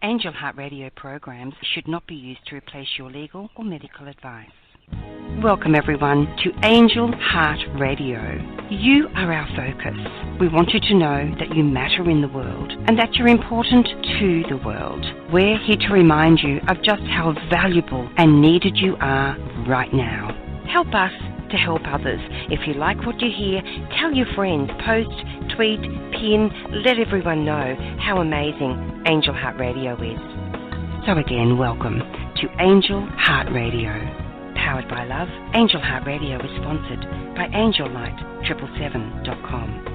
Angel Heart Radio programs should not be used to replace your legal or medical advice. Welcome everyone to Angel Heart Radio. You are our focus. We want you to know that you matter in the world and that you're important to the world. We're here to remind you of just how valuable and needed you are right now. Help us to help others. If you like what you hear, tell your friends, post, tweet, pin, let everyone know how amazing Angel Heart Radio is. So again, welcome to Angel Heart Radio. Powered by love, Angel Heart Radio is sponsored by AngelLight777.com.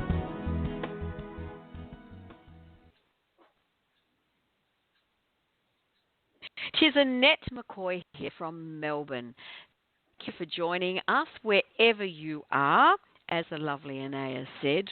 Tis Annette McCoy here from Melbourne. Thank you for joining us wherever you are. As the lovely Annette said,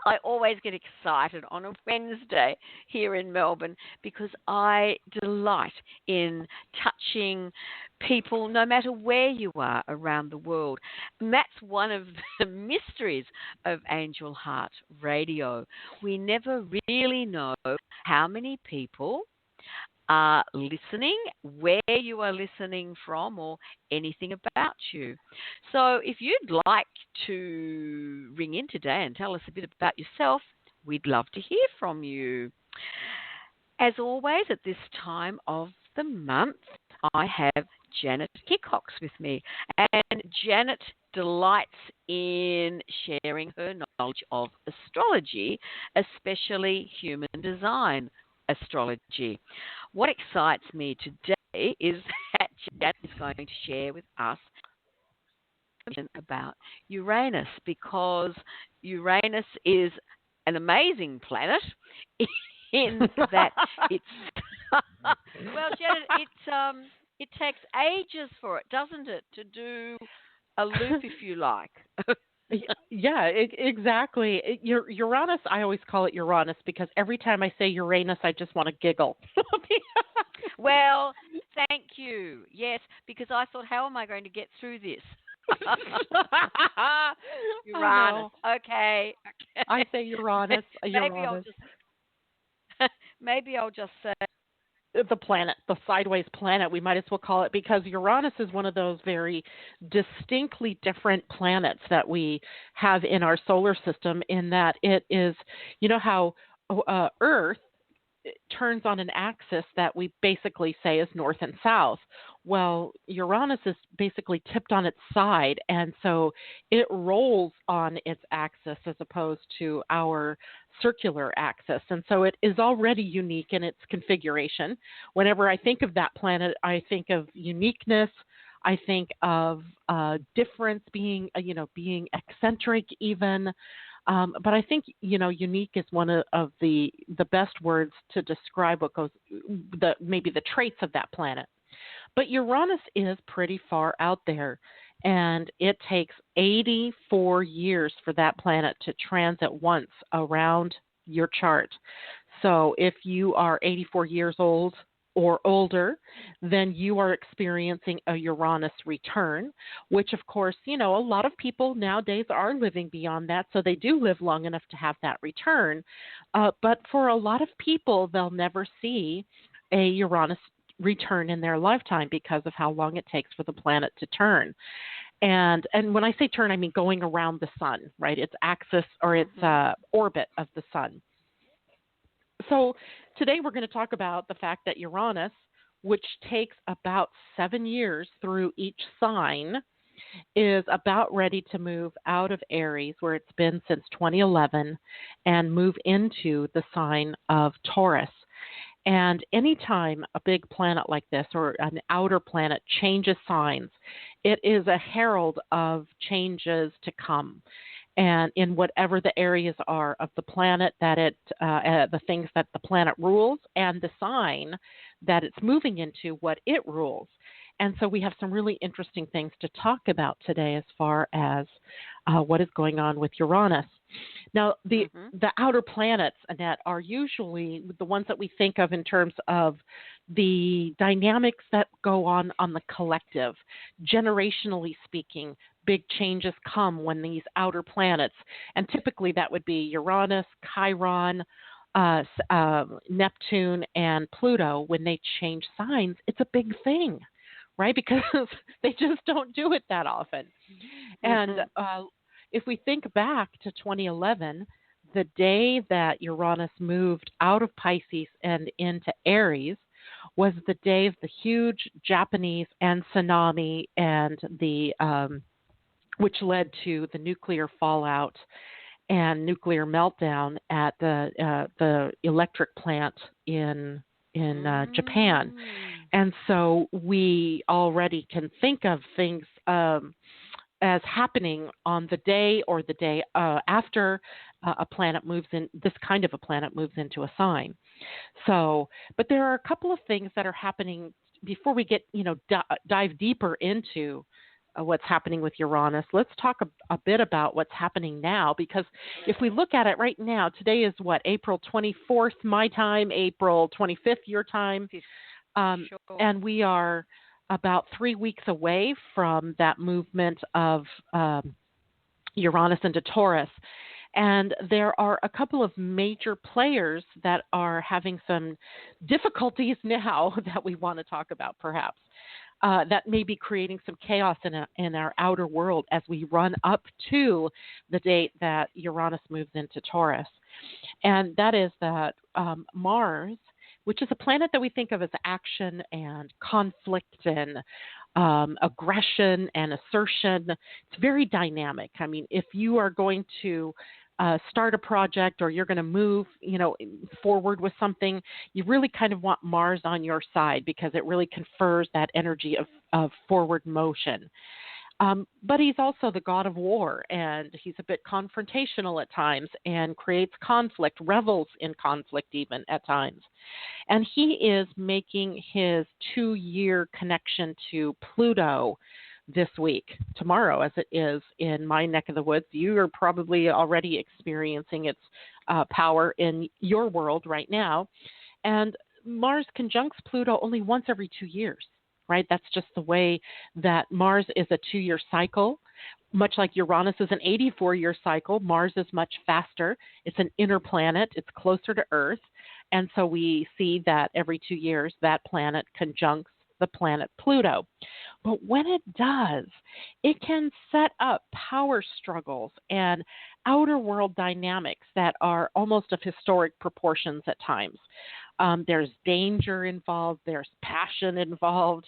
I always get excited on a Wednesday here in Melbourne because I delight in touching people no matter where you are around the world. And that's one of the mysteries of Angel Heart Radio. We never really know how many people are listening, where you are listening from, or anything about you. So if you'd like to ring in today and tell us a bit about yourself, we'd love to hear from you. As always, at this time of the month, I have Janet Hickox with me. And Janet delights in sharing her knowledge of astrology, especially human design astrology. What excites me today is that Janet is going to share with us about Uranus, because Uranus is an amazing planet in that it's well, Janet, it takes ages for it, doesn't it, to do a loop, if you like. Yeah, exactly. Uranus, I always call it Uranus because every time I say Uranus, I just want to giggle. Well, thank you. Yes, because I thought, how am I going to get through this? Uranus. Okay. I say Uranus. Maybe I'll just say the planet, the sideways planet, we might as well call it, because Uranus is one of those very distinctly different planets that we have in our solar system, in that it is, you know how Earth turns on an axis that we basically say is north and south. Well, Uranus is basically tipped on its side, and so it rolls on its axis as opposed to our circular axis. And so it is already unique in its configuration. Whenever I think of that planet, I think of uniqueness. I think of difference, being eccentric even. But I think, unique is one of the best words to describe what goes, maybe the traits of that planet. But Uranus is pretty far out there, and it takes 84 years for that planet to transit once around your chart. So if you are 84 years old or older, then you are experiencing a Uranus return, which, of course, a lot of people nowadays are living beyond that, so they do live long enough to have that return. But for a lot of people, they'll never see a Uranus return in their lifetime because of how long it takes for the planet to turn. And when I say turn, I mean going around the sun, right? Its axis or its orbit of the sun. So today we're going to talk about the fact that Uranus, which takes about 7 years through each sign, is about ready to move out of Aries, where it's been since 2011, and move into the sign of Taurus. And anytime a big planet like this or an outer planet changes signs, it is a herald of changes to come. And in whatever the areas are of the planet that the things that the planet rules, and the sign that it's moving into, what it rules. And so we have some really interesting things to talk about today as far as what is going on with Uranus. Now, the outer planets, Annette, are usually the ones that we think of in terms of the dynamics that go on the collective. Generationally speaking, big changes come when these outer planets, and typically that would be Uranus, Chiron, Neptune and Pluto, when they change signs, it's a big thing, right? Because they just don't do it that often. And if we think back to 2011, the day that Uranus moved out of Pisces and into Aries was the day of the huge Japanese and tsunami, and the which led to the nuclear fallout and nuclear meltdown at the electric plant in Japan. And so we already can think of things as happening on the day or the day after a planet moves in, this kind of a planet moves into a sign. So, but there are a couple of things that are happening before we get, dive deeper into what's happening with Uranus. Let's talk a bit about what's happening now, because if we look at it right now, today is what, April 24th, my time, April 25th, your time. Sure. And we are about 3 weeks away from that movement of Uranus into Taurus. And there are a couple of major players that are having some difficulties now that we want to talk about, perhaps, that may be creating some chaos in our outer world as we run up to the date that Uranus moves into Taurus. And that is that Mars, which is a planet that we think of as action and conflict and aggression and assertion. It's very dynamic. I mean, if you are going to start a project or you're going to move, forward with something, you really kind of want Mars on your side because it really confers that energy of forward motion. But he's also the god of war, and he's a bit confrontational at times and creates conflict, revels in conflict even at times. And he is making his 2-year connection to Pluto this week, tomorrow, as it is in my neck of the woods. You are probably already experiencing its power in your world right now. And Mars conjuncts Pluto only once every 2 years. Right? That's just the way that Mars is a 2-year cycle. Much like Uranus is an 84-year cycle, Mars is much faster. It's an inner planet. It's closer to Earth. And so we see that every 2 years that planet conjuncts the planet Pluto. But when it does, it can set up power struggles and outer world dynamics that are almost of historic proportions at times. There's danger involved. There's passion involved.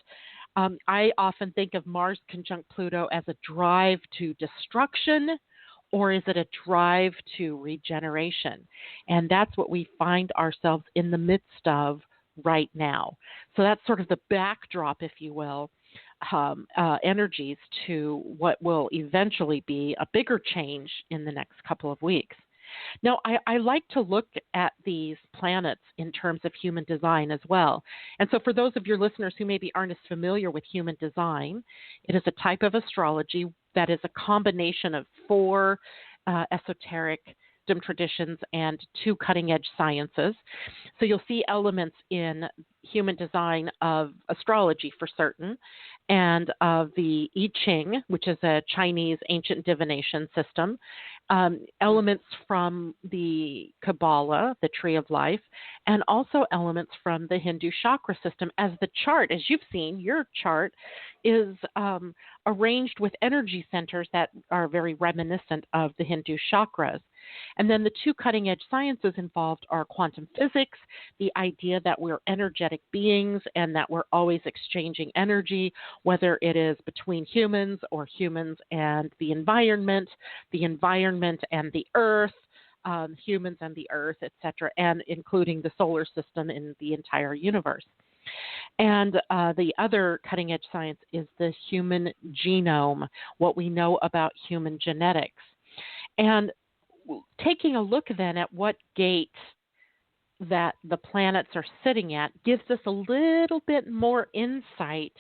I often think of Mars conjunct Pluto as a drive to destruction, or is it a drive to regeneration? And that's what we find ourselves in the midst of right now. So that's sort of the backdrop, if you will, energies to what will eventually be a bigger change in the next couple of weeks. Now, I like to look at these planets in terms of human design as well. And so for those of your listeners who maybe aren't as familiar with human design, it is a type of astrology that is a combination of 4 esoteric traditions and 2 cutting-edge sciences. So you'll see elements in human design of astrology for certain, and of the I Ching, which is a Chinese ancient divination system, elements from the Kabbalah, the Tree of Life, and also elements from the Hindu chakra system. As the chart, as you've seen, your chart is arranged with energy centers that are very reminiscent of the Hindu chakras. And then the 2 cutting-edge sciences involved are quantum physics, the idea that we're energetic beings and that we're always exchanging energy, whether it is between humans or humans and the environment and the earth, humans and the earth, etc., and including the solar system in the entire universe. And the other cutting-edge science is the human genome, what we know about human genetics. And taking a look then at what gate that the planets are sitting at gives us a little bit more insight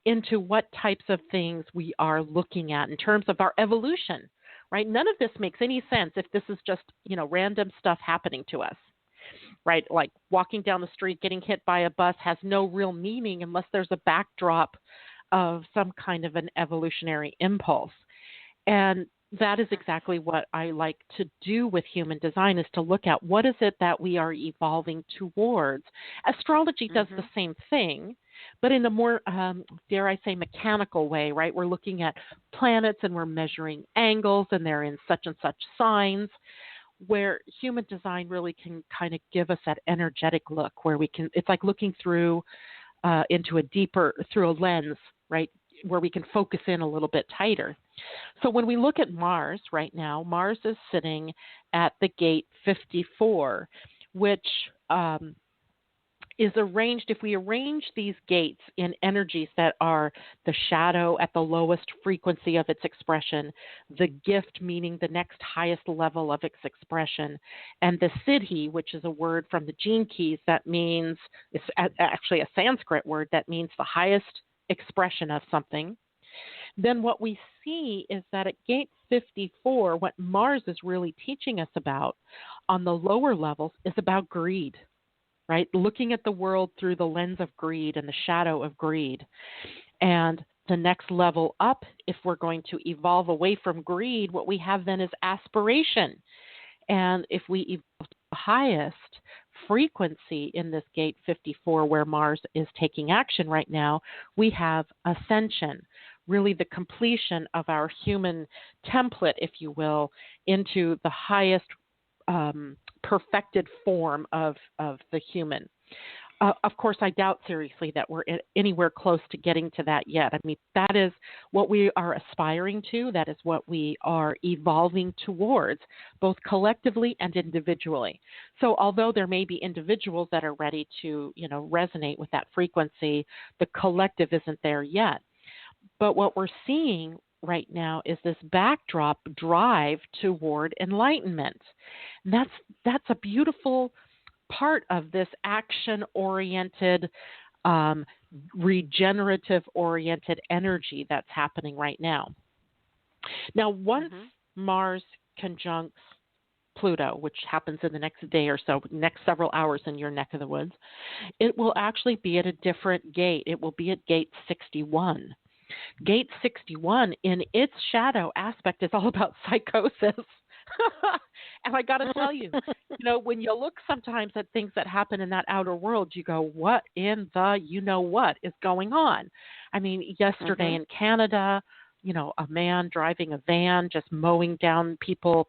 into what types of things we are looking at in terms of our evolution, right? None of this makes any sense if this is just, random stuff happening to us, right? Like walking down the street, getting hit by a bus has no real meaning unless there's a backdrop of some kind of an evolutionary impulse. And That is exactly what I like to do with human design, is to look at what is it that we are evolving towards. Astrology does the same thing, but in a more, dare I say, mechanical way, right? We're looking at planets and we're measuring angles and they're in such and such signs, where human design really can kind of give us that energetic look where we can, it's like looking through into a deeper, through a lens, right? Where we can focus in a little bit tighter. So when we look at Mars right now, Mars is sitting at the gate 54, which is arranged, if we arrange these gates in energies that are the shadow at the lowest frequency of its expression, the gift meaning the next highest level of its expression, and the siddhi, which is a word from the gene keys that means, it's actually a Sanskrit word that means the highest expression of something, then what we see is that at gate 54, what Mars is really teaching us about on the lower levels is about greed, right? Looking at the world through the lens of greed and the shadow of greed. And the next level up, if we're going to evolve away from greed, what we have then is aspiration. And if we evolve to the highest frequency in this gate 54, where Mars is taking action right now, we have ascension, really the completion of our human template, if you will, into the highest perfected form of the human. Of course, I doubt seriously that we're anywhere close to getting to that yet. I mean, that is what we are aspiring to. That is what we are evolving towards, both collectively and individually. So although there may be individuals that are ready to, resonate with that frequency, the collective isn't there yet. But what we're seeing right now is this backdrop drive toward enlightenment. And that's a beautiful part of this action-oriented, regenerative-oriented energy that's happening right now. Now, once Mars conjuncts Pluto, which happens in the next day or so, next several hours in your neck of the woods, it will actually be at a different gate. It will be at gate 61. Gate 61, in its shadow aspect, is all about psychosis. And I got to tell you, when you look sometimes at things that happen in that outer world, you go, what in the what is going on? I mean, yesterday in Canada, a man driving a van just mowing down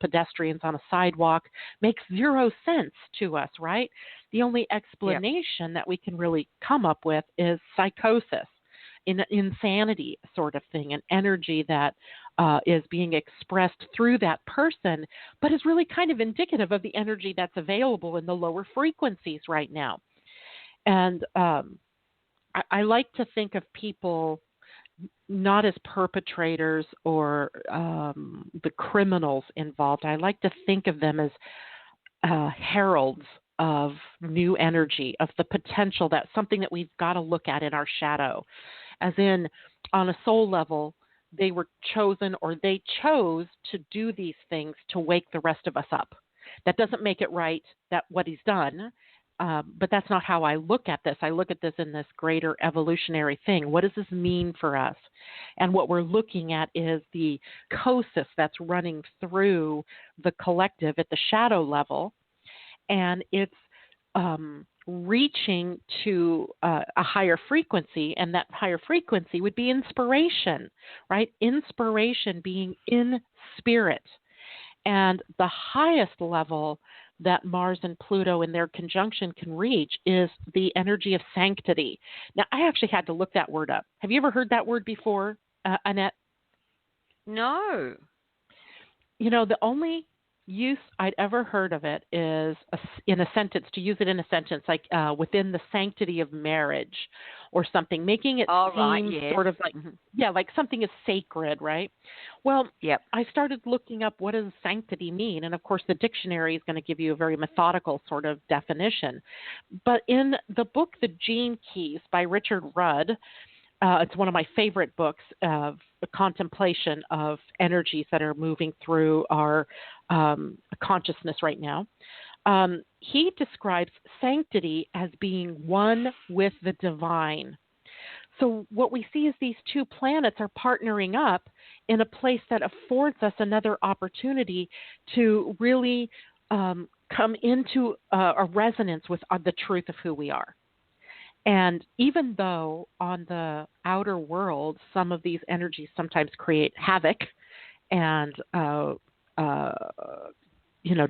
pedestrians on a sidewalk makes zero sense to us, right? The only explanation that we can really come up with is psychosis. Insanity sort of thing, an energy that is being expressed through that person, but is really kind of indicative of the energy that's available in the lower frequencies right now. And I like to think of people not as perpetrators or the criminals involved. I like to think of them as heralds of new energy, of the potential, that's something that we've got to look at in our shadow. As in, on a soul level, they were chosen, or they chose to do these things to wake the rest of us up. That doesn't make it right, that what he's done, but that's not how I look at this. I look at this in this greater evolutionary thing. What does this mean for us? And what we're looking at is the psychosis that's running through the collective at the shadow level, and it's reaching to a higher frequency, and that higher frequency would be inspiration, right? Inspiration being in spirit. And the highest level that Mars and Pluto in their conjunction can reach is the energy of sanctity. Now, I actually had to look that word up. Have you ever heard that word before, Annette? No. The only use I'd ever heard of it is in a sentence, to use it in a sentence, like within the sanctity of marriage or something, making it seem sort of like, like something is sacred, right? Well, I started looking up what does sanctity mean, and of course the dictionary is going to give you a very methodical sort of definition. But in the book, The Gene Keys by Richard Rudd, it's one of my favorite books of the contemplation of energies that are moving through our consciousness right now. He describes sanctity as being one with the divine. So what we see is these two planets are partnering up in a place that affords us another opportunity to really come into a resonance with the truth of who we are. And even though on the outer world, some of these energies sometimes create havoc and,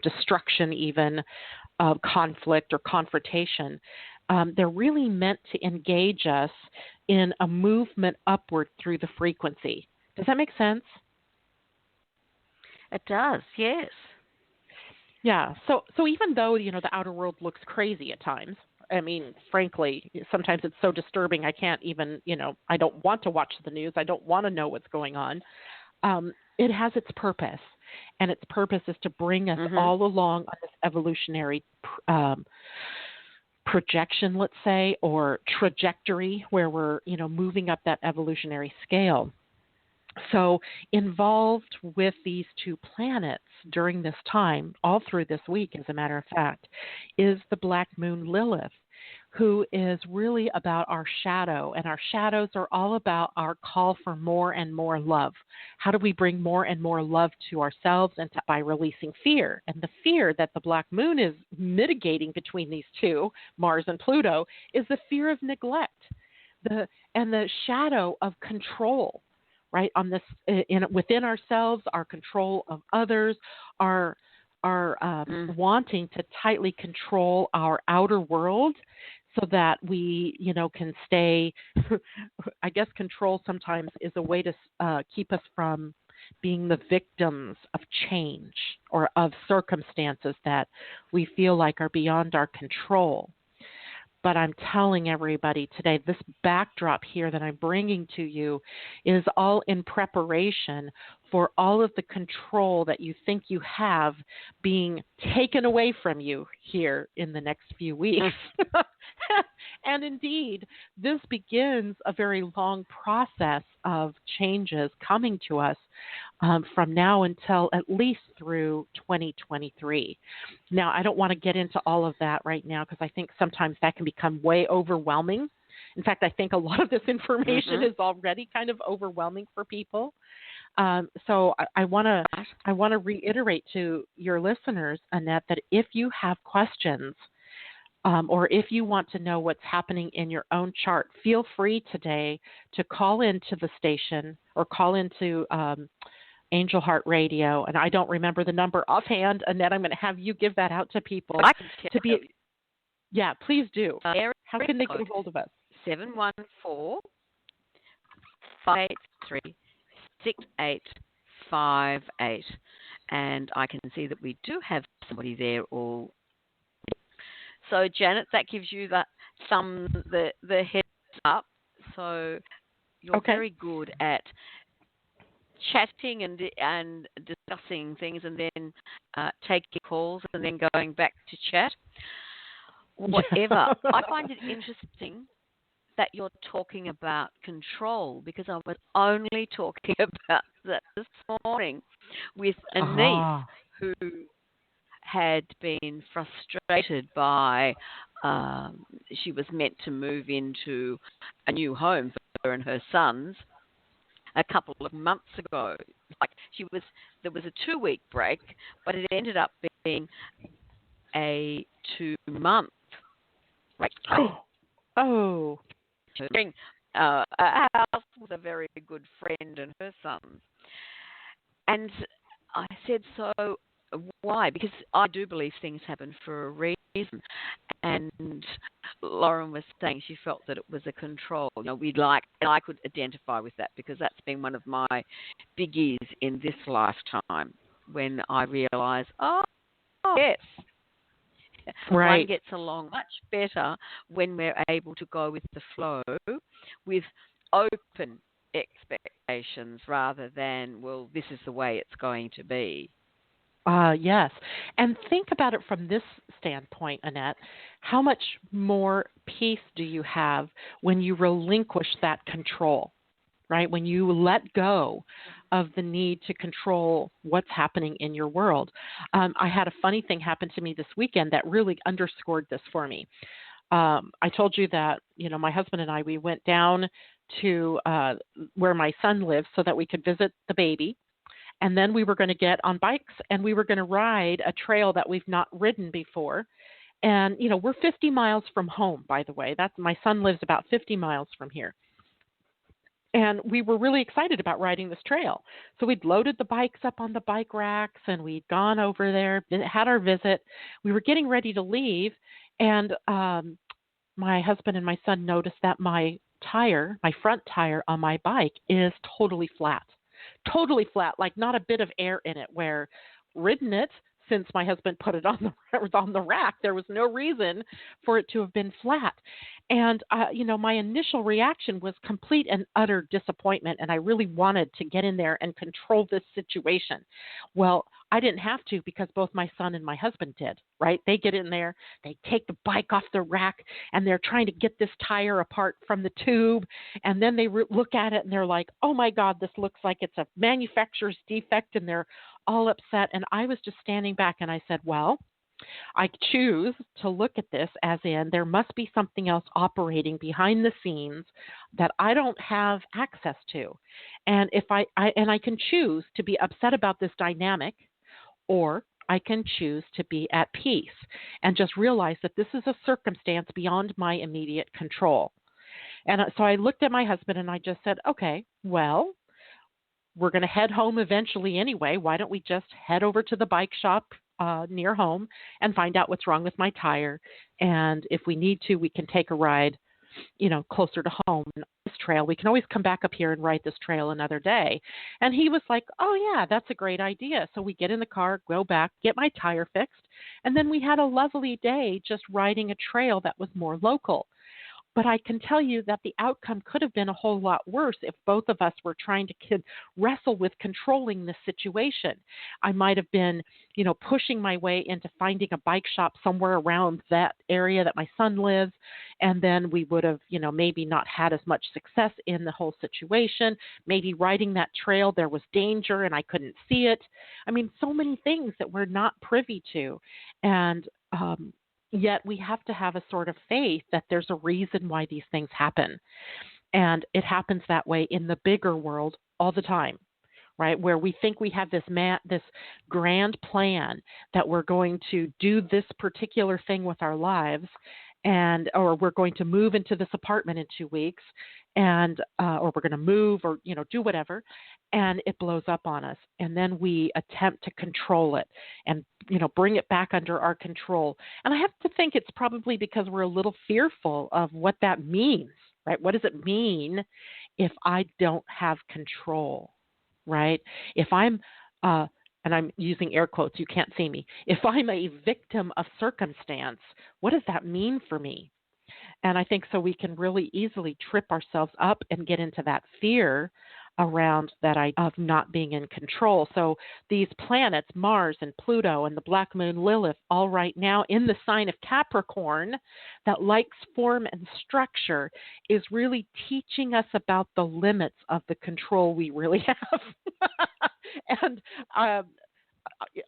destruction, even conflict or confrontation, they're really meant to engage us in a movement upward through the frequency. Does that make sense? It does, yes. Yeah. So even though, the outer world looks crazy at times, I mean, frankly, sometimes it's so disturbing I can't even, I don't want to watch the news. I don't want to know what's going on. It has its purpose, and its purpose is to bring us all along on this evolutionary projection, let's say, or trajectory where we're, moving up that evolutionary scale. So involved with these two planets during this time, all through this week, as a matter of fact, is the Black Moon Lilith, who is really about our shadow. And our shadows are all about our call for more and more love. How do we bring more and more love to ourselves by releasing fear? And the fear that the Black Moon is mitigating between these two, Mars and Pluto, is the fear of neglect, and the shadow of control. Right, on this within ourselves, our control of others, our wanting to tightly control our outer world, so that we, can stay. I guess control sometimes is a way to keep us from being the victims of change or of circumstances that we feel like are beyond our control. But I'm telling everybody today, this backdrop here that I'm bringing to you is all in preparation for all of the control that you think you have being taken away from you here in the next few weeks. And indeed, this begins a very long process of changes coming to us from now until at least through 2023. Now, I don't want to get into all of that right now because I think sometimes that can become way overwhelming. In fact, I think a lot of this information is already kind of overwhelming for people. So I want to reiterate to your listeners, Annette, that if you have questions or if you want to know what's happening in your own chart, feel free today to call into the station or call into Angel Heart Radio. And I don't remember the number offhand. Annette, I'm going to have you give that out to people. Yeah, please do. How can they get a hold of us? 714-583-6858. And I can see that we do have somebody there all. So, Janet, that gives you the heads up. So you're very good at chatting and discussing things and then taking calls and then going back to chat. Whatever. I find it interesting that you're talking about control because I was only talking about that this morning with Annette, who had been frustrated by she was meant to move into a new home for her and her sons a couple of months ago. There was a 2-week break, but it ended up being a 2-month break. Oh. A house with a very good friend and her sons. And I said, so why? Because I do believe things happen for a reason. And Lauren was saying she felt that it was a control. And I could identify with that because that's been one of my biggies in this lifetime when I realised, yes. Right. One gets along much better when we're able to go with the flow with open expectations rather than, well, this is the way it's going to be. Yes. And think about it from this standpoint, Annette. How much more peace do you have when you relinquish that control, right? When you let go of the need to control what's happening in your world. I had a funny thing happen to me this weekend that really underscored this for me. I told you that, my husband and I, we went down to where my son lives so that we could visit the baby. And then we were going to get on bikes and we were going to ride a trail that we've not ridden before. And, we're 50 miles from home, by the way. My son lives about 50 miles from here. And we were really excited about riding this trail. So we'd loaded the bikes up on the bike racks and we'd gone over there, had our visit. We were getting ready to leave. And my husband and my son noticed that my front tire on my bike is totally flat, like not a bit of air in it, where ridden it since my husband put it on the rack, there was no reason for it to have been flat. And, my initial reaction was complete and utter disappointment, and I really wanted to get in there and control this situation. Well, I didn't have to because both my son and my husband did, right? They get in there, they take the bike off the rack, and they're trying to get this tire apart from the tube, and then they look at it, and they're like, oh, my God, this looks like it's a manufacturer's defect, and they're all upset. And I was just standing back, and I said, well, I choose to look at this as in there must be something else operating behind the scenes that I don't have access to. And if I can choose to be upset about this dynamic, or I can choose to be at peace and just realize that this is a circumstance beyond my immediate control. And so I looked at my husband and I just said, okay, well, we're going to head home eventually anyway. Why don't we just head over to the bike shop near home and find out what's wrong with my tire? And if we need to, we can take a ride, closer to home. And this trail, we can always come back up here and ride this trail another day. And he was like, oh, yeah, that's a great idea. So we get in the car, go back, get my tire fixed. And then we had a lovely day just riding a trail that was more local. But I can tell you that the outcome could have been a whole lot worse if both of us were trying to wrestle with controlling the situation. I might have been, pushing my way into finding a bike shop somewhere around that area that my son lives. And then we would have, maybe not had as much success in the whole situation. Maybe riding that trail, there was danger and I couldn't see it. I mean, so many things that we're not privy to. And, yet we have to have a sort of faith that there's a reason why these things happen. And it happens that way in the bigger world all the time, right? Where we think we have this grand plan that we're going to do this particular thing with our lives, or we're going to move into this apartment in 2 weeks, or we're going to move or, do whatever, and it blows up on us. And then we attempt to control it and, bring it back under our control. And I have to think it's probably because we're a little fearful of what that means, right? What does it mean if I don't have control, right? If I'm, and I'm using air quotes, you can't see me. If I'm a victim of circumstance, what does that mean for me? And I think so we can really easily trip ourselves up and get into that fear around that idea of not being in control. So these planets, Mars and Pluto and the black moon Lilith, all right now in the sign of Capricorn, that likes form and structure, is really teaching us about the limits of the control we really have. And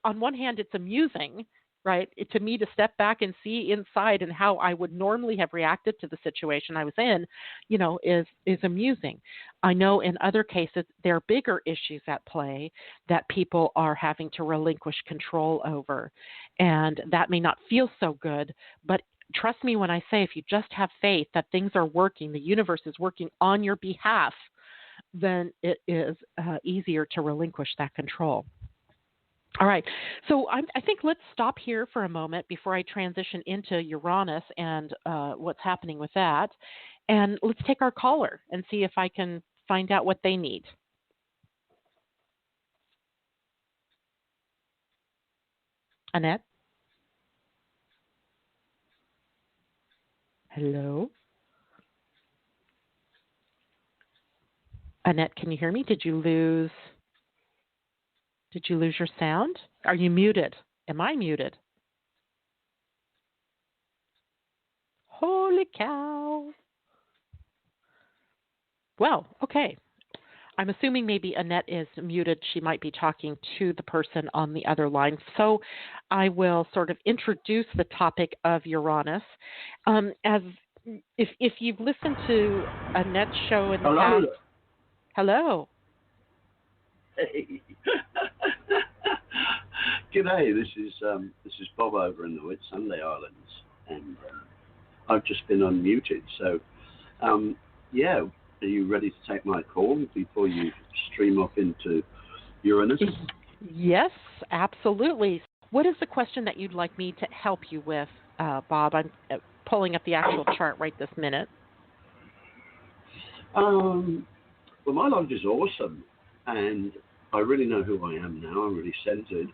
on one hand, it's amusing, right, to me to step back and see inside and how I would normally have reacted to the situation I was in, is amusing. I know in other cases there are bigger issues at play that people are having to relinquish control over, and that may not feel so good, but trust me when I say if you just have faith that things are working, the universe is working on your behalf, then it is easier to relinquish that control. All right, so I think let's stop here for a moment before I transition into Uranus and what's happening with that. And let's take our caller and see if I can find out what they need. Annette? Hello? Annette, can you hear me? Did you lose your sound? Are you muted? Am I muted? Holy cow. Well, okay. I'm assuming maybe Annette is muted. She might be talking to the person on the other line. So I will sort of introduce the topic of Uranus. As if you've listened to Annette's show in the Hello. past, hello. Hey. G'day. This is Bob over in the Whitsunday Islands, and I've just been unmuted. So, yeah, are you ready to take my call before you stream off into Uranus? Yes, absolutely. What is the question that you'd like me to help you with, Bob? I'm pulling up the actual chart right this minute. Well, my life is awesome, and I really know who I am now. I'm really centered,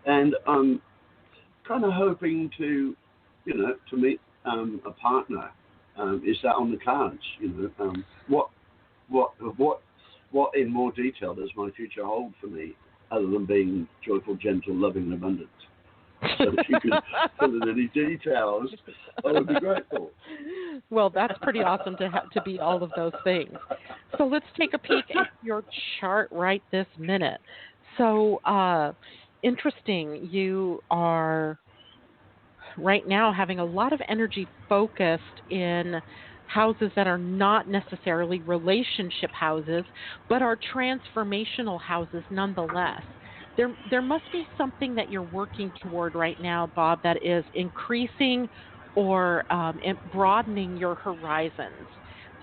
and I'm kind of hoping to meet a partner. Is that on the cards? What in more detail does my future hold for me, other than being joyful, gentle, loving, and abundant? So if you could fill in any details, I would be grateful. Well, that's pretty awesome to be all of those things. So let's take a peek at your chart right this minute. So interesting. You are right now having a lot of energy focused in houses that are not necessarily relationship houses, but are transformational houses nonetheless. There must be something that you're working toward right now, Bob, that is increasing or broadening your horizons.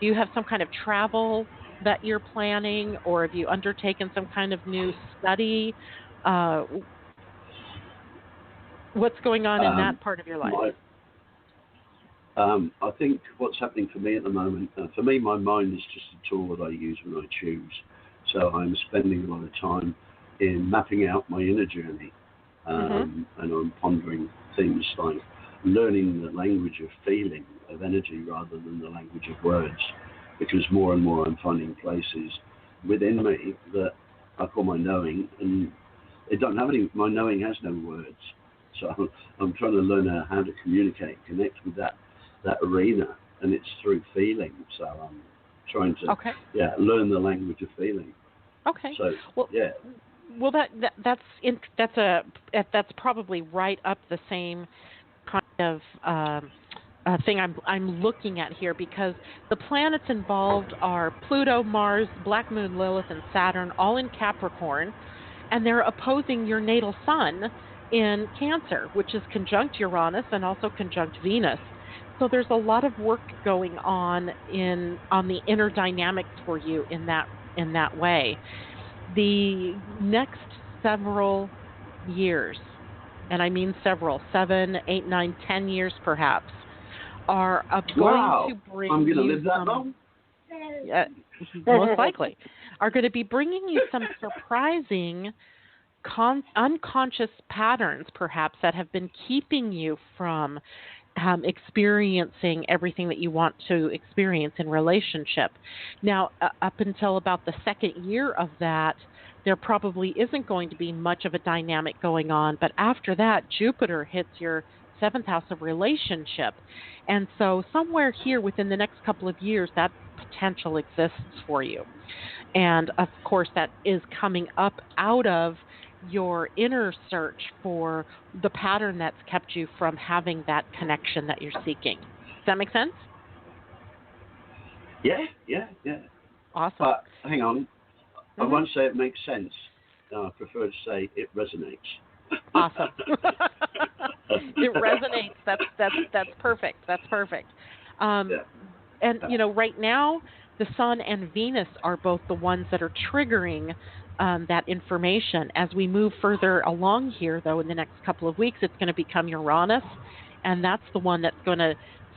Do you have some kind of travel that you're planning, or have you undertaken some kind of new study? What's going on in that part of your life? I think what's happening for me at the moment, for me, my mind is just a tool that I use when I choose. So I'm spending a lot of time in mapping out my inner journey, and I'm pondering things like learning the language of feeling, of energy, rather than the language of words, because more and more I'm finding places within me that I call my knowing, and it don't have any. My knowing has no words, so I'm trying to learn how to communicate, connect with that arena, and it's through feeling. So I'm trying to learn the language of feeling. Okay. So yeah. Well, that's probably right up the same kind of thing I'm looking at here, because the planets involved are Pluto, Mars, Black Moon, Lilith, and Saturn, all in Capricorn, and they're opposing your natal sun in Cancer, which is conjunct Uranus and also conjunct Venus. So there's a lot of work going on the inner dynamics for you in that way. The next several years, and I mean several, 7, 8, 9, 10 years perhaps, are going to bring I'm going to live that long? Most likely, are going to be bringing you some surprising unconscious patterns, perhaps, that have been keeping you from experiencing everything that you want to experience in relationship. Now, up until about the second year of that, there probably isn't going to be much of a dynamic going on. But after that, Jupiter hits your 7th house of relationship. And so somewhere here within the next couple of years, that potential exists for you. And, of course, that is coming up out of your inner search for the pattern that's kept you from having that connection that you're seeking. Does that make sense? Yeah. Awesome. But hang on. I won't say it makes sense. I prefer to say it resonates. Awesome. It resonates. That's perfect. That's perfect. And, right now, the Sun and Venus are both the ones that are triggering that information. As we move further along here, though, in the next couple of weeks, it's going to become Uranus, and that's the one that's going to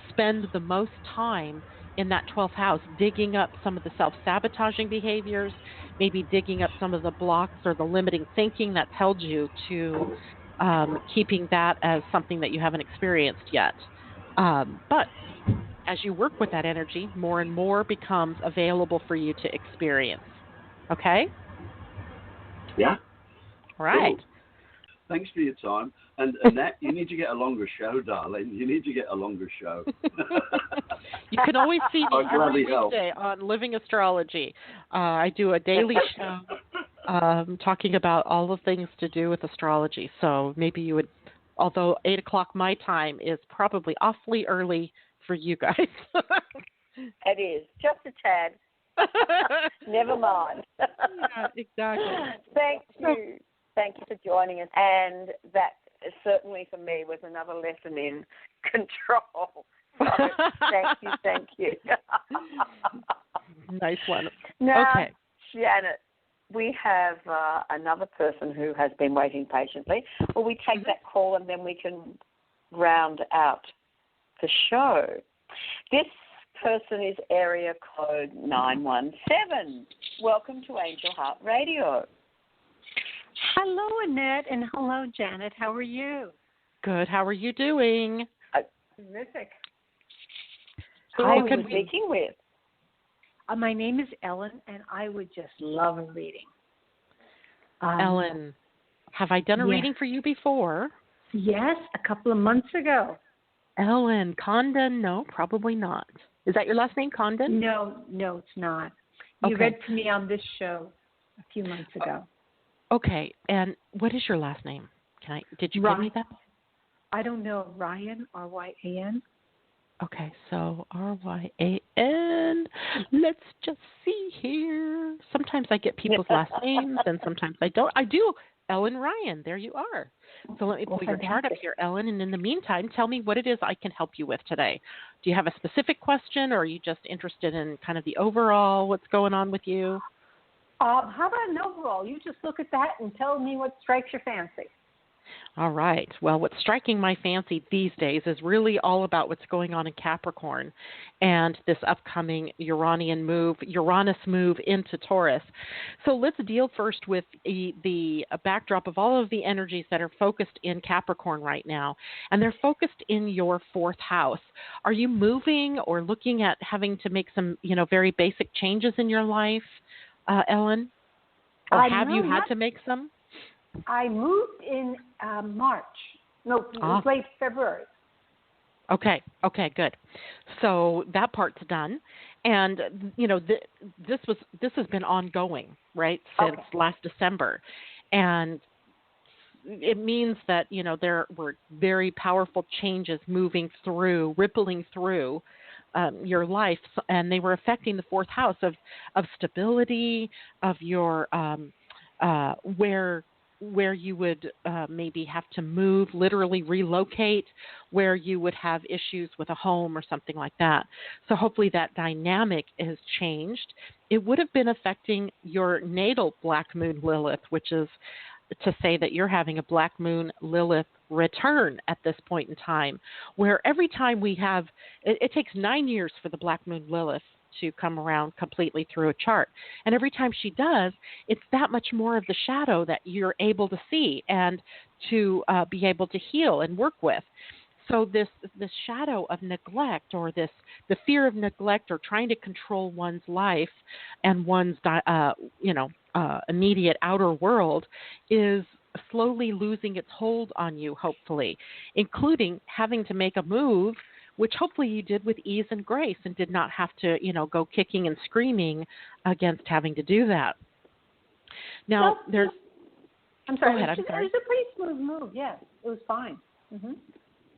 spend the most time in that 12th house, digging up some of the self-sabotaging behaviors, maybe digging up some of the blocks or the limiting thinking that's held you to keeping that as something that you haven't experienced yet. But as you work with that energy, more and more becomes available for you to experience. Okay? Yeah. All right. Cool. Thanks for your time. And Annette, you need to get a longer show, darling. You need to get a longer show. You can always see me every weekday on Living Astrology. I do a daily show talking about all the things to do with astrology. So maybe you would, although 8 o'clock my time is probably awfully early for you guys. It is. Just a tad. Never mind. Yeah, exactly. Thank you. Thank you for joining us. And that certainly for me was another lesson in control. So thank you. Nice one. Now, okay. Janet, we have another person who has been waiting patiently. Will we take that call and then we can round out the show? This person is area code 917. Welcome to Angel Heart Radio. Hello, Annette, and hello, Janet. How are you? Good. How are you doing? Terrific. Who are you speaking with? My name is Ellen, and I would just love a reading. Ellen, have I done a reading for you before? Yes, a couple of months ago. Ellen, Condon? No, probably not. Is that your last name, Condon? No, it's not. You read for me on this show a few months ago. Okay, and what is your last name? Did you give me that? I don't know. Ryan, R-Y-A-N. Okay, so R-Y-A-N. Let's just see here. Sometimes I get people's last names, and sometimes I don't. I do. Ellen Ryan, there you are. So let me pull your chart up here, Ellen, and in the meantime, tell me what it is I can help you with today. Do you have a specific question, or are you just interested in kind of the overall, what's going on with you? How about an overall? You just look at that and tell me what strikes your fancy. All right. Well, what's striking my fancy these days is really all about what's going on in Capricorn and this upcoming Uranus move into Taurus. So let's deal first with the backdrop of all of the energies that are focused in Capricorn right now, and they're focused in your fourth house. Are you moving or looking at having to make some, very basic changes in your life, Ellen? Or have you had to make some? I moved in March. No, it was late February. Okay, good. So that part's done, and this has been ongoing, right, since last December, and it means that there were very powerful changes rippling through your life, and they were affecting the fourth house of stability, of your where you would maybe have to move, literally relocate, where you would have issues with a home or something like that. So hopefully that dynamic has changed. It would have been affecting your natal Black Moon Lilith, which is to say that you're having a Black Moon Lilith return at this point in time, where every time we have, it takes 9 years for the Black Moon Lilith to come around completely through a chart. And every time she does, it's that much more of the shadow that you're able to see and to be able to heal and work with. So this shadow of neglect, or the fear of neglect, or trying to control one's life and one's immediate outer world, is slowly losing its hold on you, hopefully, including having to make a move, which hopefully you did with ease and grace and did not have to, go kicking and screaming against having to do that. Now, I'm sorry. Go ahead, It was a pretty smooth move, yes. It was fine. Mm-hmm.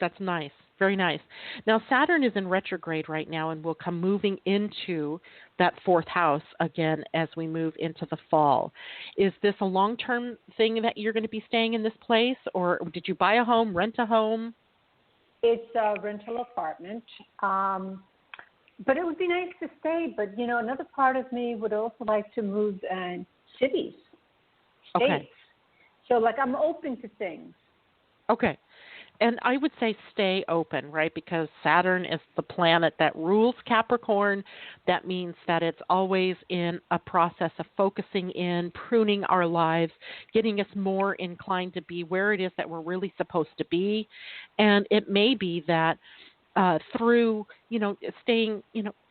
That's nice. Very nice. Now, Saturn is in retrograde right now and will come moving into that fourth house again as we move into the fall. Is this a long-term thing that you're going to be staying in this place, or did you buy a home, rent a home? It's a rental apartment, but it would be nice to stay. But, another part of me would also like to move cities, states. Okay. So, I'm open to things. Okay. And I would say stay open, right, because Saturn is the planet that rules Capricorn. That means that it's always in a process of focusing in, pruning our lives, getting us more inclined to be where it is that we're really supposed to be. And it may be that through, staying,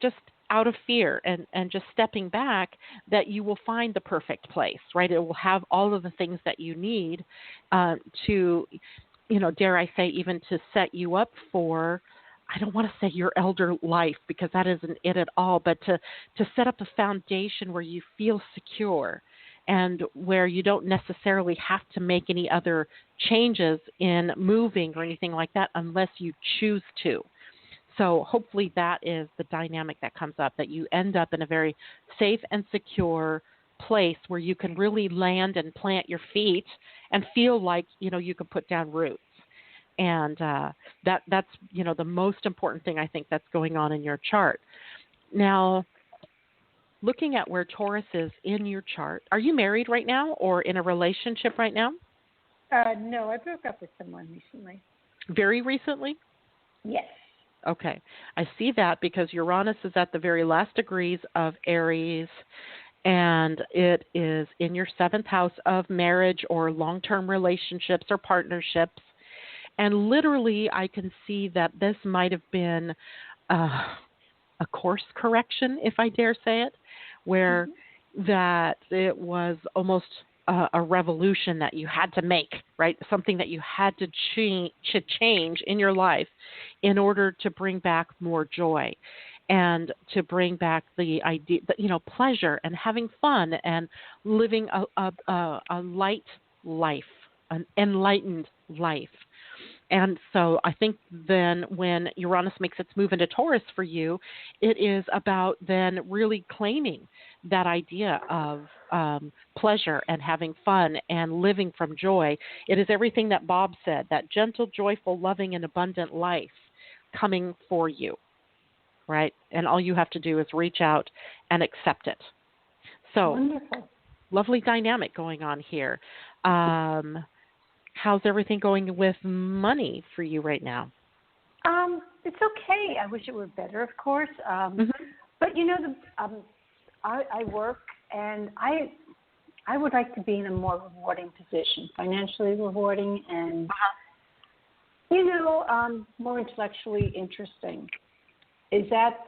just out of fear and just stepping back, that you will find the perfect place, right? It will have all of the things that you need to, dare I say, even to set you up for, I don't want to say your elder life, because that isn't it at all, but to set up a foundation where you feel secure and where you don't necessarily have to make any other changes in moving or anything like that unless you choose to. So hopefully that is the dynamic that comes up, that you end up in a very safe and secure place where you can really land and plant your feet and feel like, you can put down roots. And that's, the most important thing I think that's going on in your chart. Now, looking at where Taurus is in your chart, are you married right now or in a relationship right now? No, I broke up with someone recently. Very recently? Yes. Okay. I see that because Uranus is at the very last degrees of Aries, and it is in your 7th house of marriage or long-term relationships or partnerships. And literally, I can see that this might have been a course correction, if I dare say it, where that it was almost a revolution that you had to make, right? Something that you had to change in your life in order to bring back more joy and to bring back the idea that, pleasure and having fun and living a light life, an enlightened life. And so I think then when Uranus makes its move into Taurus for you, it is about then really claiming that idea of pleasure and having fun and living from joy. It is everything that Bob said, that gentle, joyful, loving, and abundant life coming for you, right? And all you have to do is reach out and accept it. So, wonderful. Lovely dynamic going on here. How's everything going with money for you right now? It's okay. I wish it were better, of course. But I work, and I would like to be in a more rewarding position, financially rewarding, and more intellectually interesting. Is that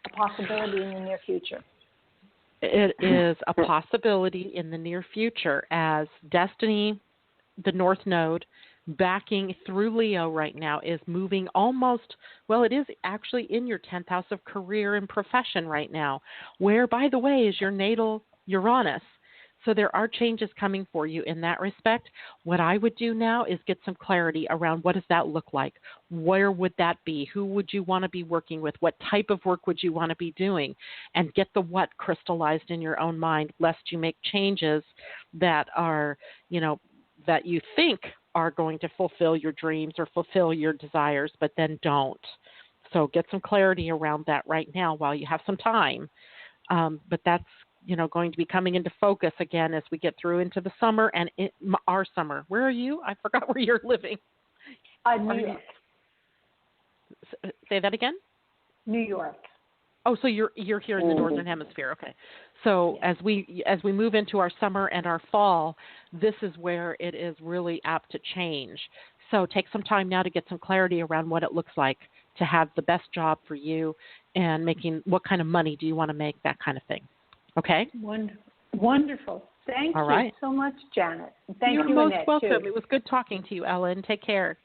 a possibility in the near future? It is a possibility in the near future as Destiny, the North Node, backing through Leo right now, is moving almost, it is actually in your 10th house of career and profession right now, where, by the way, is your natal Uranus. So there are changes coming for you in that respect. What I would do now is get some clarity around what does that look like? Where would that be? Who would you want to be working with? What type of work would you want to be doing? And get the what crystallized in your own mind, lest you make changes that are, that you think are going to fulfill your dreams or fulfill your desires, but then don't. So get some clarity around that right now while you have some time. But that's, going to be coming into focus again as we get through into the summer and our summer. Where are you? I forgot where you're living. New York. Say that again? New York. Oh, so you're here in the Northern Hemisphere. Okay. So as we move into our summer and our fall, this is where it is really apt to change. So take some time now to get some clarity around what it looks like to have the best job for you and what kind of money do you want to make, that kind of thing. Okay? Wonderful. Thank you so much, Janet. Thank you, You're most Annette, welcome. too. It was good talking to you, Ellen. Take care.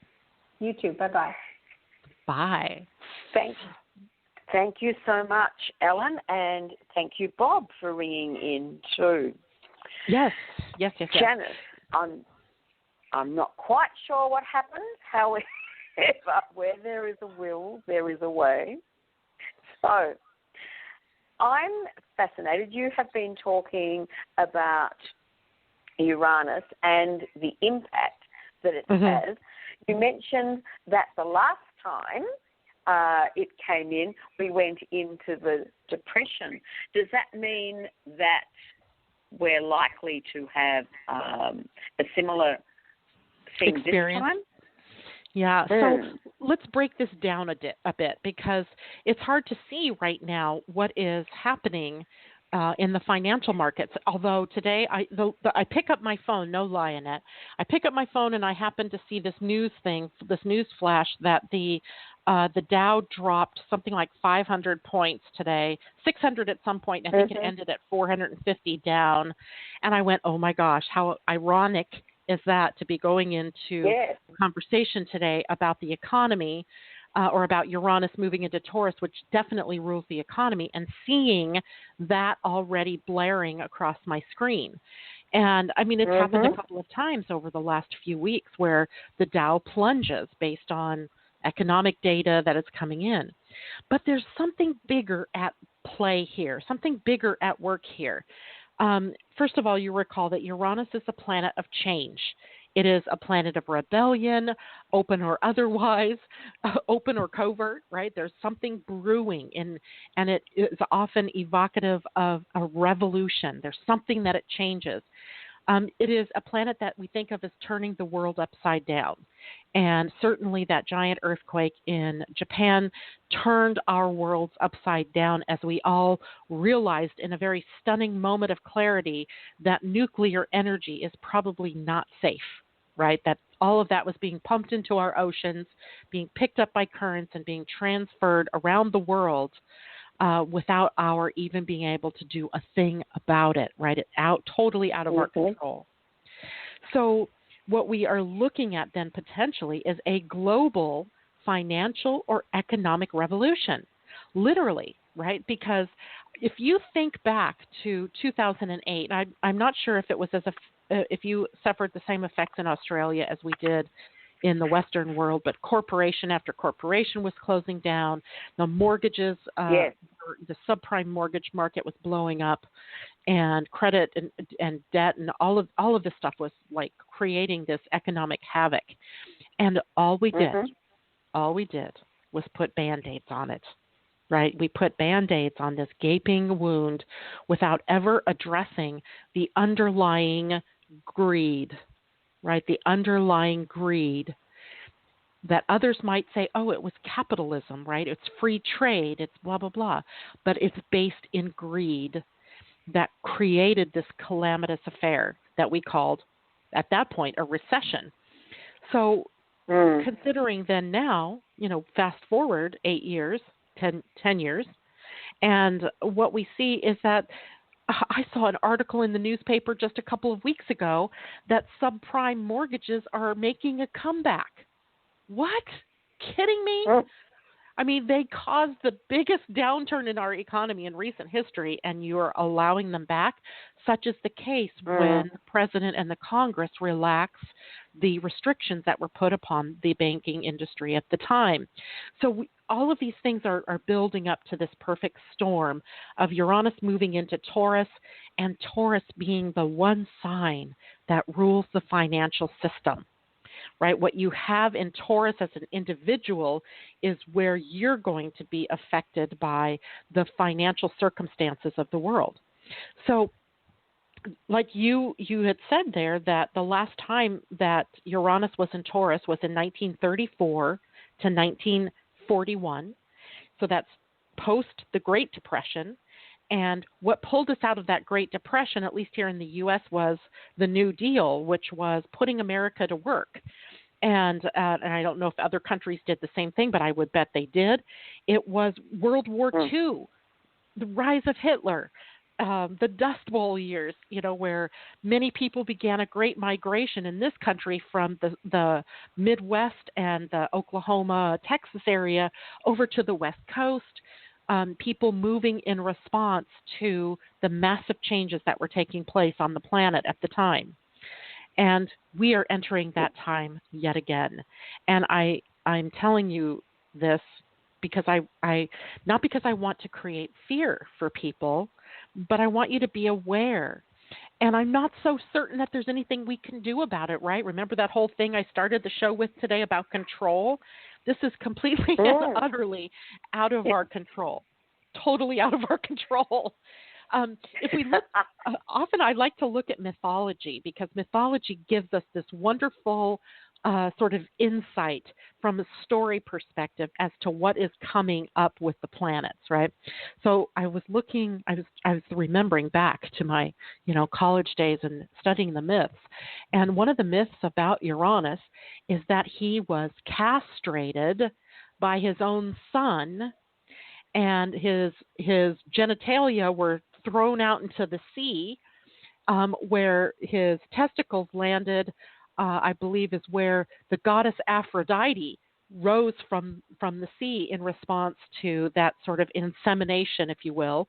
You too. Bye-bye. Bye. Thank you so much, Ellen, and thank you, Bob, for ringing in too. Yes. Janice, I'm not quite sure what happened. However, where there is a will, there is a way. So I'm fascinated. You have been talking about Uranus and the impact that it has. You mentioned that the last time it came in, we went into the depression. Does that mean that we're likely to have a similar thing experience this time? Yeah, so let's break this down a bit because it's hard to see right now what is happening in the financial markets. Although today I pick up my phone, no lie, Annette. I pick up my phone and I happen to see this news flash that the Dow dropped something like 500 points today, 600 at some point. I think it ended at 450 down. And I went, oh my gosh, how ironic is that to be going into a conversation today about the economy or about Uranus moving into Taurus, which definitely rules the economy, and seeing that already blaring across my screen. And, I mean, it's happened a couple of times over the last few weeks where the Dow plunges based on economic data that is coming in. But there's something bigger at play here, something bigger at work here. First of all, you recall that Uranus is a planet of change. It is a planet of rebellion, open or otherwise, open or covert, right? There's something brewing, and it is often evocative of a revolution. There's something that it changes. It is a planet that we think of as turning the world upside down. And certainly that giant earthquake in Japan turned our worlds upside down as we all realized in a very stunning moment of clarity that nuclear energy is probably not safe, right? That all of that was being pumped into our oceans, being picked up by currents and being transferred around the world without our even being able to do a thing about it, right? It's totally out of our control. So what we are looking at then potentially is a global financial or economic revolution, literally, right? Because if you think back to 2008, I'm not sure if it was if you suffered the same effects in Australia as we did in the Western world, but corporation after corporation was closing down. The mortgages, the subprime mortgage market was blowing up, and credit and debt and all of this stuff was like creating this economic havoc. And all we did was put Band-Aids on it, right? We put Band-Aids on this gaping wound without ever addressing the underlying greed, right? The underlying greed that others might say, oh, it was capitalism, right? It's free trade, it's blah, blah, blah. But it's based in greed that created this calamitous affair that we called, at that point, a recession. So considering then now, fast forward 8 years, 10 years, and what we see is that I saw an article in the newspaper just a couple of weeks ago that subprime mortgages are making a comeback. What? Kidding me? I mean, they caused the biggest downturn in our economy in recent history, and you're allowing them back. Such is the case when the president and the Congress relax the restrictions that were put upon the banking industry at the time. So all of these things are building up to this perfect storm of Uranus moving into Taurus, and Taurus being the one sign that rules the financial system. Right? What you have in Taurus as an individual is where you're going to be affected by the financial circumstances of the world. So like you had said there, that the last time that Uranus was in Taurus was in 1934 to 1941. So that's post the Great Depression. And what pulled us out of that Great Depression, at least here in the U.S., was the New Deal, which was putting America to work. And I don't know if other countries did the same thing, but I would bet they did. It was World War II, the rise of Hitler, the Dust Bowl years, where many people began a great migration in this country from the Midwest and the Oklahoma, Texas area over to the West Coast. People moving in response to the massive changes that were taking place on the planet at the time. And we are entering that time yet again. And I'm telling you this because I not because I want to create fear for people, but I want you to be aware. And I'm not so certain that there's anything we can do about it, right? Remember that whole thing I started the show with today about control? This is completely and utterly out of our control, totally out of our control. If we look, often I like to look at mythology because mythology gives us this wonderful sort of insight from a story perspective as to what is coming up with the planets, right? So I was remembering back to my, college days and studying the myths. And one of the myths about Uranus is that he was castrated by his own son, and his genitalia were thrown out into the sea, where his testicles landed. I believe is where the goddess Aphrodite rose from the sea in response to that sort of insemination, if you will,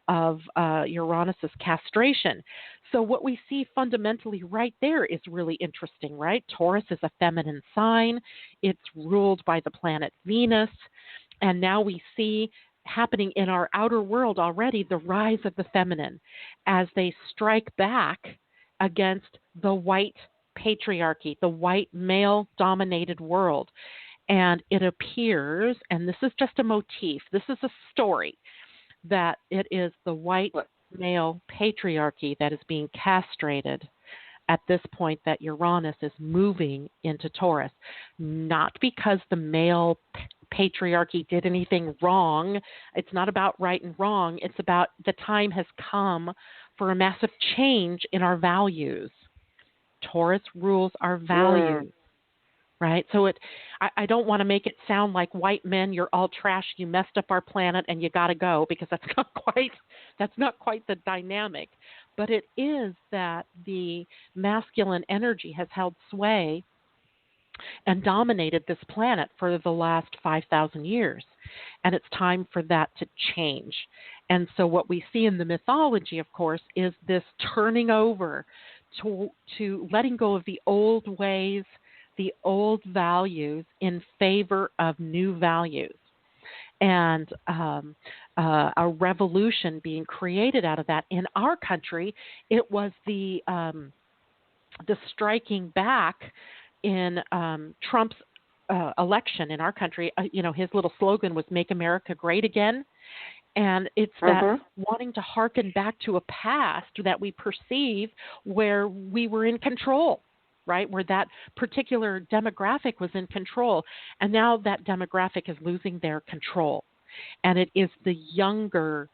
of Uranus's castration. So what we see fundamentally right there is really interesting, right? Taurus is a feminine sign. It's ruled by the planet Venus. And now we see happening in our outer world already the rise of the feminine as they strike back against the white patriarchy, the white male-dominated world. And it appears, and this is just a motif, this is a story, that it is the white male patriarchy that is being castrated at this point that Uranus is moving into Taurus. Not because the male patriarchy did anything wrong. It's not about right and wrong. It's about the time has come for a massive change in our values. Taurus rules our values. Right? So I don't want to make it sound like white men, you're all trash, you messed up our planet and you got to go, because that's not quite the dynamic. But it is that the masculine energy has held sway and dominated this planet for the last 5,000 years. And it's time for that to change. And so what we see in the mythology, of course, is this turning over to letting go of the old ways, the old values in favor of new values, and a revolution being created out of that. In our country, it was the striking back in Trump's election in our country. His little slogan was "Make America Great Again." And it's that wanting to hearken back to a past that we perceive where we were in control, right, where that particular demographic was in control. And now that demographic is losing their control. And it is the younger,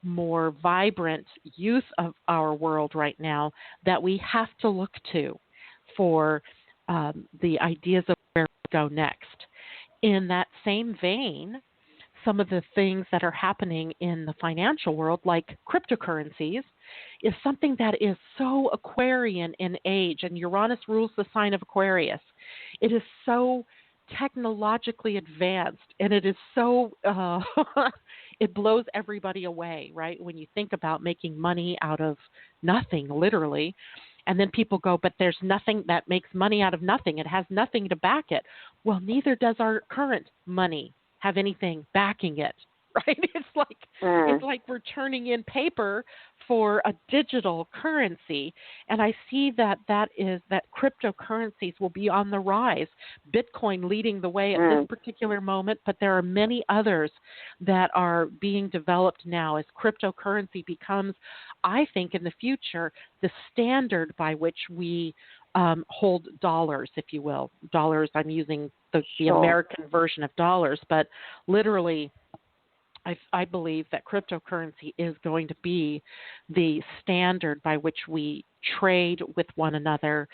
more vibrant youth of our world right now that we have to look to for the ideas of where to go next. In that same vein, some of the things that are happening in the financial world, like cryptocurrencies, is something that is so Aquarian in age, and Uranus rules the sign of Aquarius. It is so technologically advanced, and it is so, it blows everybody away, right? When you think about making money out of nothing, literally, and then people go, but there's nothing that makes money out of nothing. It has nothing to back it. Well, neither does our current money have anything backing it, right? It's like we're turning in paper for a digital currency, and I see that cryptocurrencies will be on the rise. Bitcoin leading the way at this particular moment, but there are many others that are being developed now as cryptocurrency becomes, I think, in the future, the standard by which we hold dollars, if you will. Dollars, I'm using the American version of dollars, but literally I believe that cryptocurrency is going to be the standard by which we trade with one another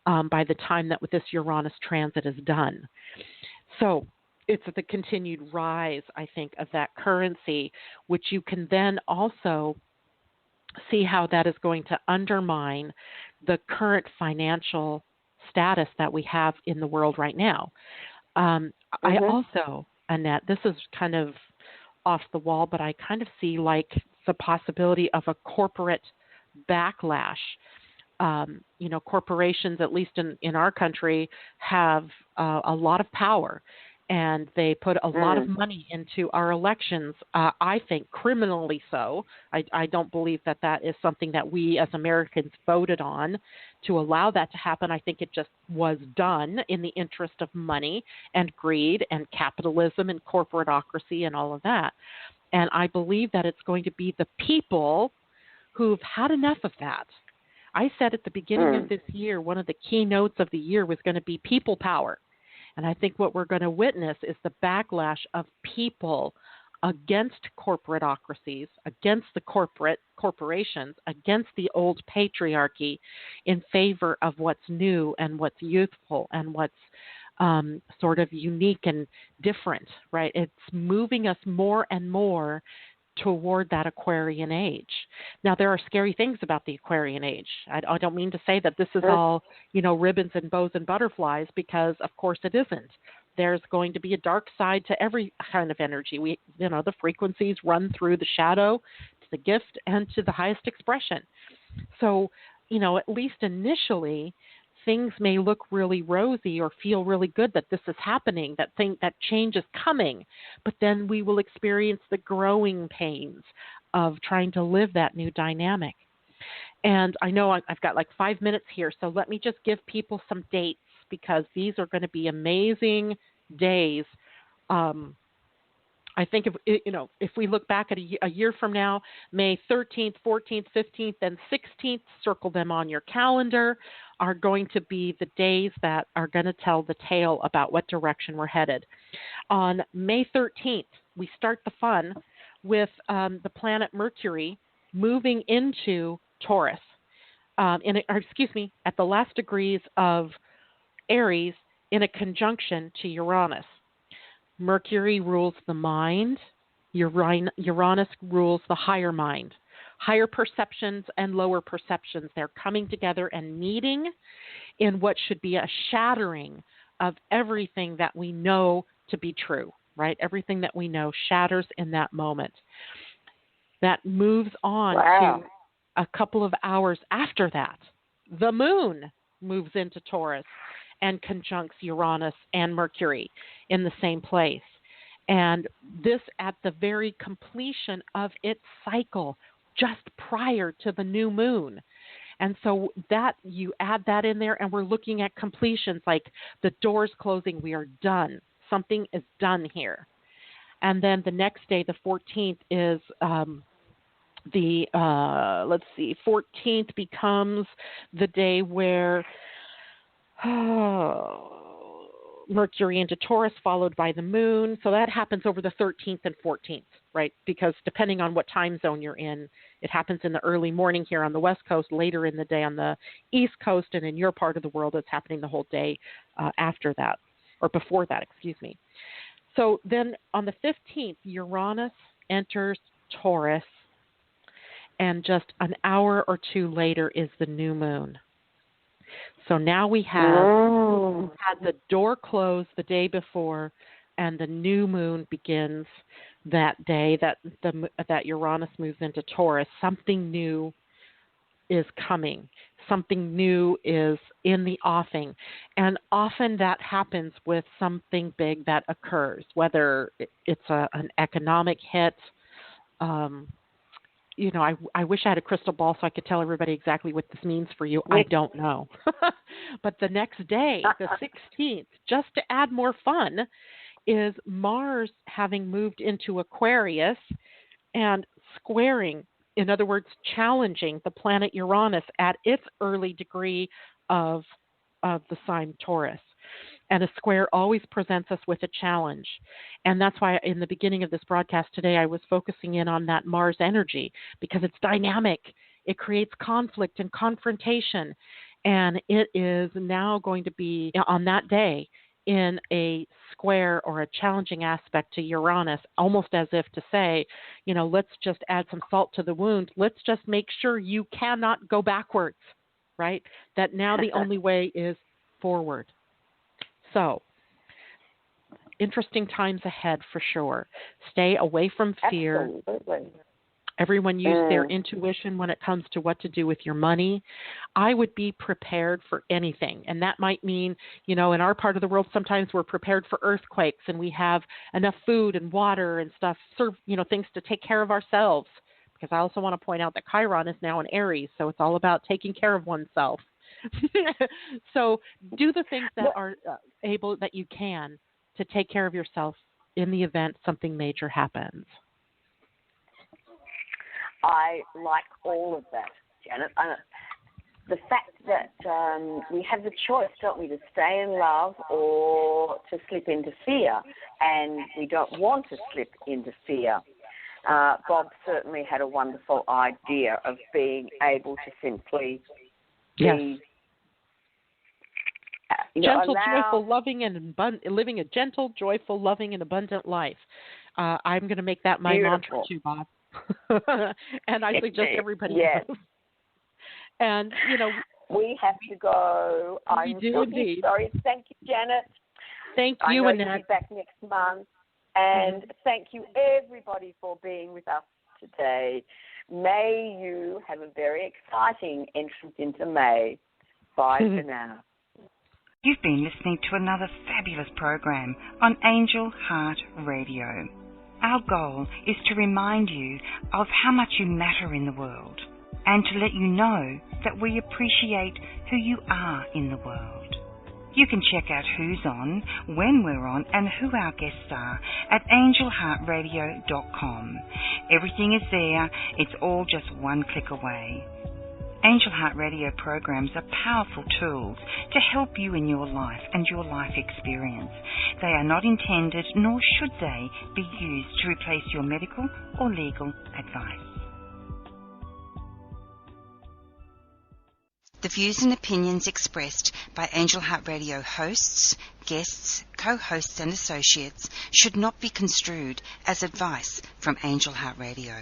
by the time that this Uranus transit is done. So it's the continued rise, I think, of that currency, which you can then also see how that is going to undermine the current financial status that we have in the world right now. I also, Annette, this is kind of off the wall, but I kind of see like the possibility of a corporate backlash. Corporations, at least in our country, have a lot of power, and they put a lot of money into our elections, I think criminally so. I don't believe that is something that we as Americans voted on to allow that to happen. I think it just was done in the interest of money and greed and capitalism and corporatocracy and all of that. And I believe that it's going to be the people who've had enough of that. I said at the beginning of this year, one of the keynotes of the year was going to be people power. And I think what we're going to witness is the backlash of people against corporatocracies, against the corporations, against the old patriarchy in favor of what's new and what's youthful and what's sort of unique and different, right? It's moving us more and more toward that Aquarian age. Now, there are scary things about the Aquarian age. I don't mean to say that this is all, ribbons and bows and butterflies, because of course it isn't. There's going to be a dark side to every kind of energy. The frequencies run through the shadow the gift and to the highest expression. So, at least initially, things may look really rosy or feel really good that this is happening, that change is coming, but then we will experience the growing pains of trying to live that new dynamic. And I know I've got like 5 minutes here, so let me just give people some dates because these are going to be amazing days. I think if we look back at a year from now, May 13th, 14th, 15th, and 16th, circle them on your calendar, are going to be the days that are going to tell the tale about what direction we're headed. On May 13th, we start the fun with the planet Mercury moving into Taurus, at the last degrees of Aries in a conjunction to Uranus. Mercury rules the mind. Uranus rules the higher mind. Higher perceptions and lower perceptions, they're coming together and meeting in what should be a shattering of everything that we know to be true, right? Everything that we know shatters in that moment. That moves on to a couple of hours after that. The moon moves into Taurus and conjuncts Uranus and Mercury in the same place. And this at the very completion of its cycle, just prior to the new moon. And so that you add that in there, and we're looking at completions like the doors closing. We are done. Something is done here. And then the next day, the 14th, is 14th becomes the day where Mercury into Taurus, followed by the moon. So that happens over the 13th and 14th, right? Because depending on what time zone you're in, it happens in the early morning here on the West Coast, later in the day on the East Coast, and in your part of the world, it's happening the whole day after that, or before that, excuse me. So then on the 15th, Uranus enters Taurus, and just an hour or two later is the new moon. So now we have had the door closed the day before, and the new moon begins that day that Uranus moves into Taurus. Something new is coming. Something new is in the offing. And often that happens with something big that occurs, whether it's an economic hit. I wish I had a crystal ball so I could tell everybody exactly what this means for you. I don't know. But the next day, the 16th, just to add more fun, is Mars having moved into Aquarius and squaring, in other words, challenging the planet Uranus at its early degree of the sign Taurus. And a square always presents us with a challenge. And that's why in the beginning of this broadcast today, I was focusing in on that Mars energy, because it's dynamic. It creates conflict and confrontation. And it is now going to be, on that day, in a square or a challenging aspect to Uranus, almost as if to say, let's just add some salt to the wound. Let's just make sure you cannot go backwards, right? That now the only way is forward. So, interesting times ahead for sure. Stay away from fear. Absolutely. Everyone use their intuition when it comes to what to do with your money. I would be prepared for anything. And that might mean, in our part of the world, sometimes we're prepared for earthquakes and we have enough food and water and stuff, things to take care of ourselves. Because I also want to point out that Chiron is now in Aries, so it's all about taking care of oneself. So do the things that are able, that you can, to take care of yourself in the event something major happens. I like all of that, Janet. The fact that we have the choice, don't we, to stay in love or to slip into fear, and we don't want to slip into fear. Bob certainly had a wonderful idea of being able to simply be gentle, joyful, loving, and living a gentle, joyful, loving, and abundant life. I'm going to make that my mantra too, Bob. And I suggest everybody does. And we have to go. I'm indeed. Sorry. Thank you, Janet. Thank you, Annette. You'll be back next month. And thank you, everybody, for being with us today. May you have a very exciting entrance into May. Bye for now. You've been listening to another fabulous program on Angel Heart Radio. Our goal is to remind you of how much you matter in the world and to let you know that we appreciate who you are in the world. You can check out who's on, when we're on, and who our guests are at angelheartradio.com. Everything is there. It's all just one click away. Angel Heart Radio programs are powerful tools to help you in your life and your life experience. They are not intended, nor should they, be used to replace your medical or legal advice. The views and opinions expressed by Angel Heart Radio hosts, guests, co-hosts and associates should not be construed as advice from Angel Heart Radio.